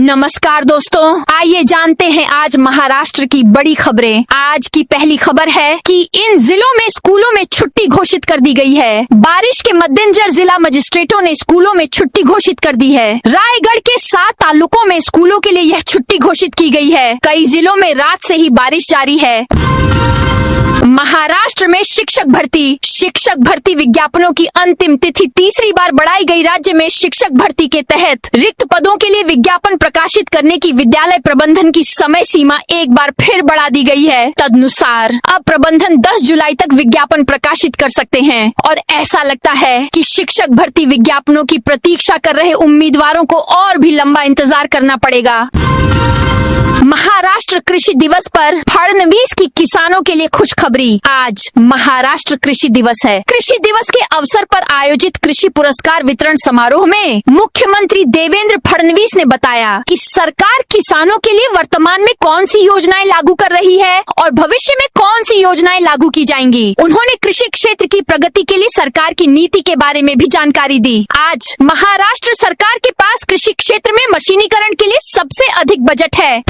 नमस्कार दोस्तों, आइए जानते हैं आज महाराष्ट्र की बड़ी खबरें। आज की पहली खबर है कि इन जिलों में स्कूलों में छुट्टी घोषित कर दी गई है। बारिश के मद्देनजर जिला मजिस्ट्रेटों ने स्कूलों में छुट्टी घोषित कर दी है। रायगढ़ के 7 तालुकों में स्कूलों के लिए यह छुट्टी घोषित की गई है। कई जिलों में रात से ही बारिश जारी है। महाराष्ट्र में शिक्षक भर्ती विज्ञापनों की अंतिम तिथि तीसरी बार बढ़ाई गई। राज्य में शिक्षक भर्ती के तहत रिक्त पदों के लिए विज्ञापन प्रकाशित करने की विद्यालय प्रबंधन की समय सीमा एक बार फिर बढ़ा दी गई है। तदनुसार अब प्रबंधन 10 जुलाई तक विज्ञापन प्रकाशित कर सकते हैं और ऐसा लगता है कि शिक्षक भर्ती विज्ञापनों की प्रतीक्षा कर रहे उम्मीदवारों को और भी लंबा इंतजार करना पड़ेगा। महाराष्ट्र कृषि दिवस पर फडणवीस की किसानों के लिए खुशखबरी। आज महाराष्ट्र कृषि दिवस है। कृषि दिवस के अवसर पर आयोजित कृषि पुरस्कार वितरण समारोह में मुख्यमंत्री देवेंद्र फडणवीस ने बताया कि सरकार किसानों के लिए वर्तमान में कौन सी योजनाएं लागू कर रही है और भविष्य में कौन सी योजनाएं लागू की जाएंगी। उन्होंने कृषि क्षेत्र की प्रगति के लिए सरकार की नीति के बारे में भी जानकारी दी। आज महाराष्ट्र सरकार के पास कृषि क्षेत्र में मशीनीकरण के लिए सबसे अधिक बजट है।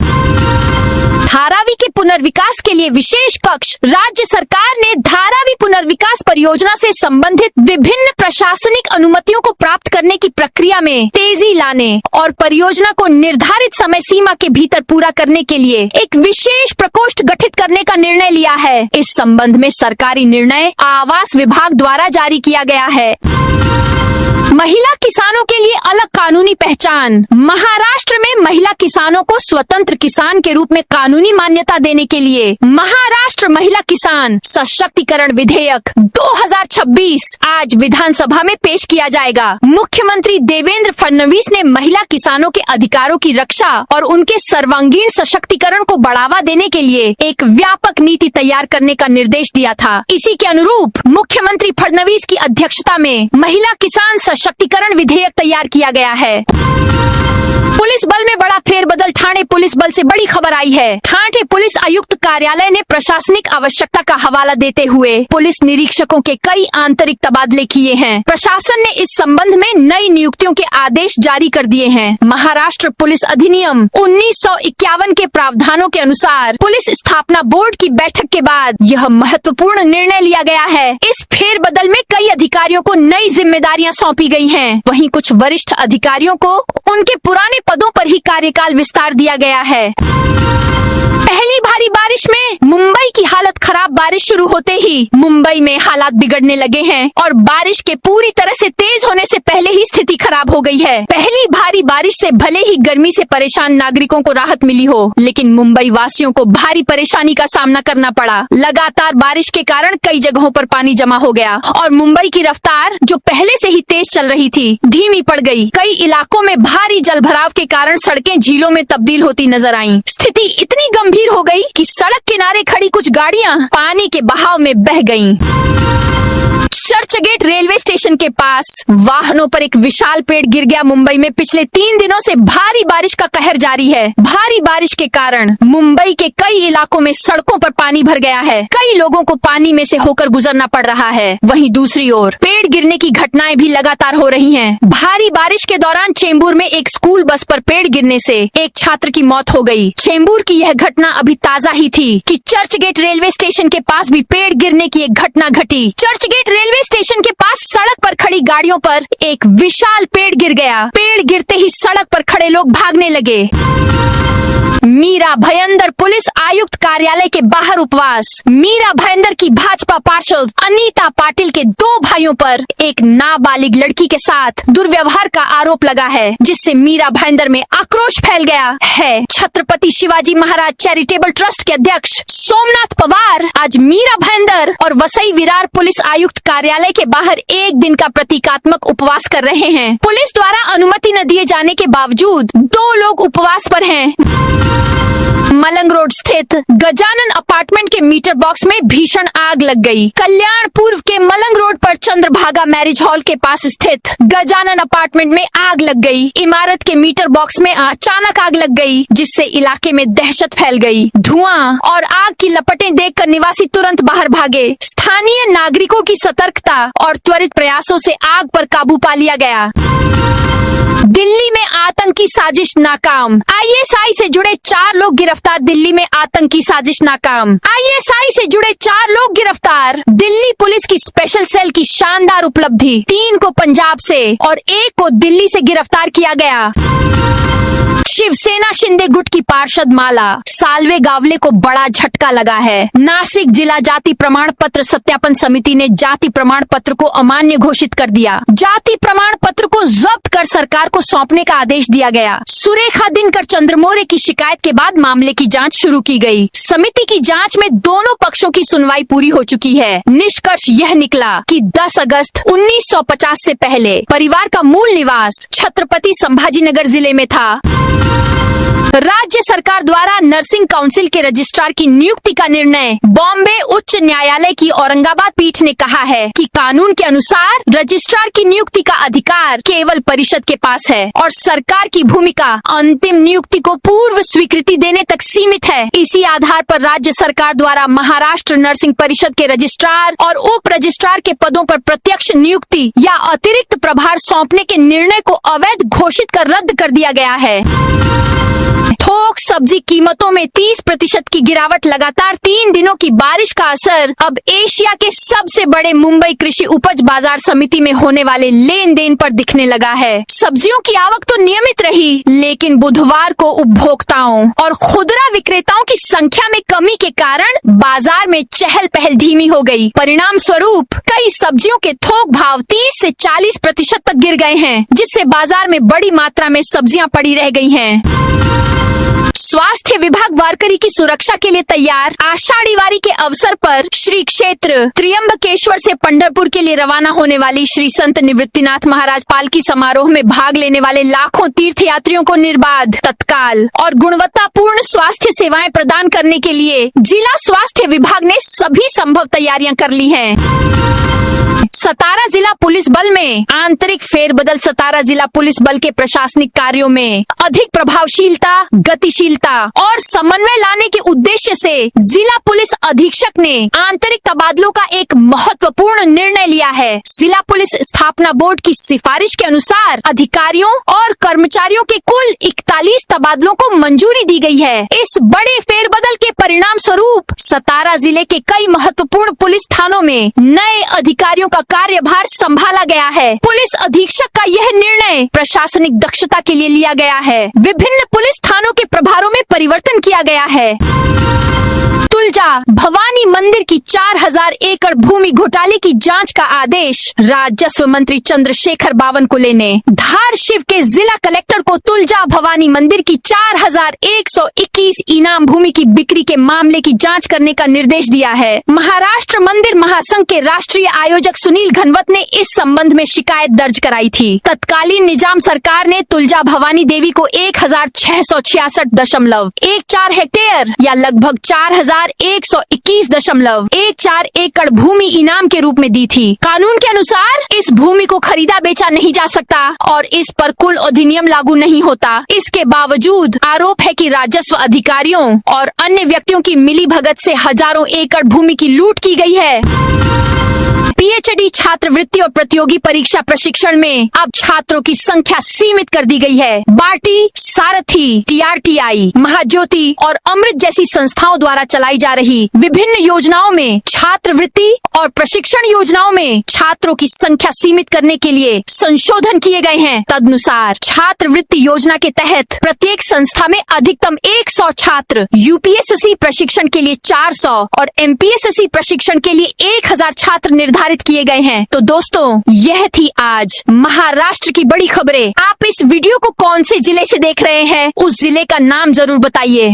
धारावी के पुनर्विकास के लिए विशेष कक्ष। राज्य सरकार ने धारावी पुनर्विकास परियोजना से संबंधित विभिन्न प्रशासनिक अनुमतियों को प्राप्त करने की प्रक्रिया में तेजी लाने और परियोजना को निर्धारित समय सीमा के भीतर पूरा करने के लिए एक विशेष प्रकोष्ठ गठित करने का निर्णय लिया है। इस संबंध में सरकारी निर्णय आवास विभाग द्वारा जारी किया गया है। महिला किसानों के लिए अलग कानूनी पहचान। महाराष्ट्र में महिला किसानों को स्वतंत्र किसान के रूप में कानूनी मान्यता देने के लिए महाराष्ट्र महिला किसान सशक्तिकरण विधेयक 2026 आज विधानसभा में पेश किया जाएगा। मुख्यमंत्री देवेंद्र फडणवीस ने महिला किसानों के अधिकारों की रक्षा और उनके सर्वांगीण सशक्तिकरण को बढ़ावा देने के लिए एक व्यापक नीति तैयार करने का निर्देश दिया था। इसी के अनुरूप मुख्यमंत्री फडणवीस की अध्यक्षता में महिला किसान सशक्तिकरण विधेयक तैयार किया गया है। पुलिस बल में बड़ा फेरबदल। ठाणे पुलिस बल से बड़ी खबर आई है। ठाणे पुलिस आयुक्त कार्यालय ने प्रशासनिक आवश्यकता का हवाला देते हुए पुलिस निरीक्षकों के कई आंतरिक तबादले किए हैं। प्रशासन ने इस संबंध में नई नियुक्तियों के आदेश जारी कर दिए हैं। महाराष्ट्र पुलिस अधिनियम 1951 के प्रावधानों के अनुसार पुलिस स्थापना बोर्ड की बैठक के बाद यह महत्वपूर्ण निर्णय लिया गया है। इस फेरबदल में कई अधिकारियों को नई जिम्मेदारियां सौंपी गई हैं। वहीं कुछ वरिष्ठ अधिकारियों को उनके पुराने पदों पर ही कार्यकाल विस्तार दिया गया है। पहली भारी बारिश में मुंबई की हालत खराब। बारिश शुरू होते ही मुंबई में हालात बिगड़ने लगे हैं और बारिश के पूरी तरह से तेज होने से पहले ही स्थिति खराब हो गई है। पहली भारी बारिश से भले ही गर्मी से परेशान नागरिकों को राहत मिली हो, लेकिन मुंबई वासियों को भारी परेशानी का सामना करना पड़ा। लगातार बारिश के कारण कई जगहों पर पानी जमा हो गया और मुंबई की रफ्तार जो पहले से ही तेज चल रही थी धीमी पड़ गई। कई इलाकों में भारी जलभराव के कारण सड़कें झीलों में तब्दील होती नजर आईं। स्थिति इतनी गंभीर हो गई कि सड़क किनारे खड़ी कुछ गाड़ियां पानी के बहाव में बह गईं। चर्चगेट रेलवे स्टेशन के पास वाहनों पर एक विशाल पेड़ गिर गया। मुंबई में पिछले 3 दिनों से भारी बारिश का कहर जारी है। भारी बारिश के कारण मुंबई के कई इलाकों में सड़कों पर पानी भर गया है। कई लोगों को पानी में से होकर गुजरना पड़ रहा है। वहीं दूसरी ओर पेड़ गिरने की घटनाएं भी लगातार हो रही हैं। भारी बारिश के दौरान चेंबूर में एक स्कूल बस पर पेड़ गिरने से एक छात्र की मौत हो गई। चेंबूर की यह घटना अभी ताजा ही थी कि चर्चगेट रेलवे स्टेशन के पास भी पेड़ गिरने की एक घटना घटी। चर्चगेट रेलवे स्टेशन के पास सड़क पर खड़ी गाड़ियों पर एक विशाल पेड़ गिर गया। पेड़ गिरते ही सड़क पर खड़े लोग भागने लगे। मीरा भयंदर पुलिस आयुक्त कार्यालय के बाहर उपवास। मीरा भयंदर की भाजपा पार्षद अनीता पाटिल के 2 भाइयों पर एक नाबालिग लड़की के साथ दुर्व्यवहार का आरोप लगा है, जिससे मीरा भयंदर में आक्रोश फैल गया है। छत्रपति शिवाजी महाराज चैरिटेबल ट्रस्ट के अध्यक्ष सोमनाथ पवार आज मीरा भयंदर और वसई विरार पुलिस आयुक्त कार्यालय के बाहर एक दिन का प्रतीकात्मक उपवास कर रहे हैं। पुलिस द्वारा अनुमति न दिए जाने के बावजूद 2 लोग उपवास पर हैं। मलंग रोड स्थित गजानन अपार्टमेंट के मीटर बॉक्स में भीषण आग लग गई। कल्याण पूर्व के मलंग रोड पर चंद्रभागा मैरिज हॉल के पास स्थित गजानन अपार्टमेंट में आग लग गई। इमारत के मीटर बॉक्स में जहां अचानक आग लग गई, जिससे इलाके में दहशत फैल गई। धुआं और आग की लपटें देखकर निवासी तुरंत बाहर भागे। स्थानीय नागरिकों की सतर्कता और त्वरित प्रयासों से आग पर काबू पा लिया गया। दिल्ली में आतंकी साजिश नाकाम। आईएसआई से जुड़े 4 लोग गिरफ्तार। दिल्ली में आतंकी साजिश नाकाम। आईएसआई से जुड़े 4 लोग गिरफ्तार। दिल्ली पुलिस की स्पेशल सेल की शानदार उपलब्धि। 3 को पंजाब से और 1 को दिल्ली से गिरफ्तार किया गया। शिवसेना शिंदे गुट की पार्षद माला। साल्वे गावले को बड़ा झटका लगा है। नासिक जिला जाति प्रमाण पत्र सत्यापन समिति ने जाति प्रमाण पत्र को अमान्य घोषित कर दिया। जाति प्रमाण पत्र को जब्त कर सरकार को सौंपने का आदेश दिया गया। सुरेखा दिनकर चंद्रमौर्य की शिकायत के बाद मामले की जांच शुरू की गई। समिति की जांच में दोनों पक्षों की सुनवाई पूरी हो चुकी है। निष्कर्ष यह निकला कि 10 अगस्त 1950 से पहले परिवार का मूल निवास छत्रपति संभाजीनगर जिले में था। राज्य सरकार द्वारा नर्सिंग काउंसिल के रजिस्ट्रार की नियुक्ति का निर्णय। बॉम्बे उच्च न्यायालय की औरंगाबाद पीठ ने कहा है कि कानून के अनुसार रजिस्ट्रार की नियुक्ति का अधिकार केवल परिषद के पास है और सरकार की भूमिका अंतिम नियुक्ति को पूर्व स्वीकृति देने तक सीमित है। इसी आधार पर राज्य सरकार द्वारा महाराष्ट्र नर्सिंग परिषद के रजिस्ट्रार और उप रजिस्ट्रार के पदों पर प्रत्यक्ष नियुक्ति या अतिरिक्त प्रभार सौंपने के निर्णय को अवैध घोषित कर रद्द कर दिया गया है। थोक सब्जी कीमतों में 30% की गिरावट। लगातार 3 दिनों की बारिश का असर अब एशिया के सबसे बड़े मुंबई कृषि उपज बाजार समिति में होने वाले लेन देन पर दिखने लगा है। सब्जियों की आवक तो नियमित रही, लेकिन बुधवार को उपभोक्ताओं और खुदरा विक्रेताओं की संख्या में कमी के कारण बाजार में चहल पहल धीमी हो गई। परिणाम स्वरूप कई सब्जियों के थोक भाव 30 से 40% तक गिर गए हैं, जिससे बाजार में बड़ी मात्रा में सब्जियां पड़ी रह गई हैं। स्वास्थ्य विभाग वारकरी की सुरक्षा के लिए तैयार। आषाढ़ी वारी के अवसर पर श्री क्षेत्र त्र्यंबकेश्वर से पंढरपुर के लिए रवाना होने वाली श्री संत निवृत्तिनाथ महाराज पालकी समारोह में भाग लेने वाले लाखों तीर्थयात्रियों को निर्बाध, तत्काल और गुणवत्तापूर्ण स्वास्थ्य सेवाएं प्रदान करने के लिए जिला स्वास्थ्य विभाग ने सभी संभव तैयारियां कर ली हैं। सतारा जिला पुलिस बल में आंतरिक फेरबदल। सतारा जिला पुलिस बल के प्रशासनिक कार्यों में अधिक प्रभावशीलता, गतिशीलता और समन्वय लाने के उद्देश्य से जिला पुलिस अधीक्षक ने आंतरिक तबादलों का एक महत्वपूर्ण निर्णय लिया है। जिला पुलिस स्थापना बोर्ड की सिफारिश के अनुसार अधिकारियों और कर्मचारियों के कुल 41 तबादलों को मंजूरी दी गई है। इस बड़े फेरबदल के परिणाम स्वरूप सतारा जिले के कई महत्वपूर्ण पुलिस थानों में नए अधिकारियों का कार्यभार संभाला गया है। पुलिस अधीक्षक का यह निर्णय प्रशासनिक दक्षता के लिए लिया गया है। विभिन्न पुलिस थानों के प्रभारों में परिवर्तन किया गया है। तुलजा भवानी मंदिर की 4000 एकड़ भूमि घोटाले की जांच का आदेश राजस्व मंत्री चंद्रशेखर बावनकुले ने धार शिव के जिला कलेक्टर को तुलजा भवानी मंदिर की 4121 इनाम भूमि की बिक्री के मामले की जांच करने का निर्देश दिया है। महाराष्ट्र मंदिर महासंघ के राष्ट्रीय आयोजक सुनील घनवत ने इस संबंध में शिकायत दर्ज कराई थी। तत्कालीन निजाम सरकार ने तुलजा भवानी देवी को 1666.14 हेक्टेयर या लगभग 4121.14 एकड़ भूमि इनाम के रूप में दी थी। कानून के अनुसार इस भूमि को खरीदा बेचा नहीं जा सकता और इस पर कुल अधिनियम लागू नहीं होता। इसके बावजूद आरोप है कि राजस्व अधिकारियों और अन्य व्यक्तियों की मिलीभगत से हजारों एकड़ भूमि की लूट की गई है। पीएचडी छात्रवृत्ति और प्रतियोगी परीक्षा प्रशिक्षण में अब छात्रों की संख्या सीमित कर दी गई है। बार्टी, सारथी, टीआरटीआई, महाज्योति और अमृत जैसी संस्थाओं द्वारा चलाई जा रही विभिन्न योजनाओं में छात्रवृत्ति और प्रशिक्षण योजनाओं में छात्रों की संख्या सीमित करने के लिए संशोधन किए गए हैं। तदनुसार छात्रवृत्ति योजना के तहत प्रत्येक संस्था में अधिकतम 100 छात्र, यूपीएससी प्रशिक्षण के लिए 400 और एमपीएससी प्रशिक्षण के लिए 1000 छात्र निर्धारित किए गए हैं। तो दोस्तों, यह थी आज महाराष्ट्र की बड़ी खबरें। आप इस वीडियो को कौन से जिले से देख रहे हैं, उस जिले का नाम जरूर बताइए।